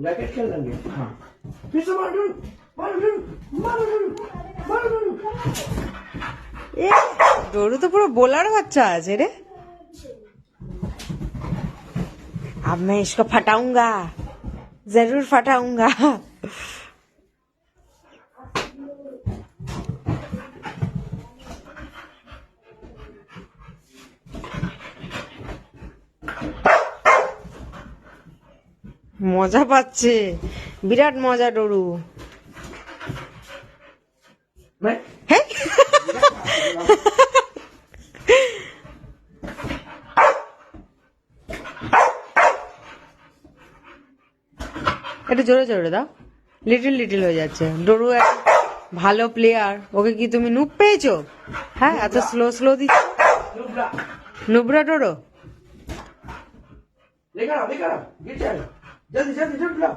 Racket खेल लेंगे। हाँ फिर से मारो मारो मारो मारो। ए डोरू तो पूरा बोलार बच्चा है रे। अब मैं इसको फटाऊंगा, जरूर फटाऊंगा। মজা পাচ্ছে, বিরাট মজা ডোরু। হ্যাঁ একটু জোরে জোরে দাও, লিটল লিটল হয়ে যাচ্ছে। ডোরু এক ভালো প্লেয়ার, ওকে কি তুমি নুব পেয়েছো? হ্যাঁ এত স্লো স্লো দিচ্ছ। নুবরা ডোরো। लेकर आओ गिर जाएगा। जल्दी जल्दी जल्दी लाओ।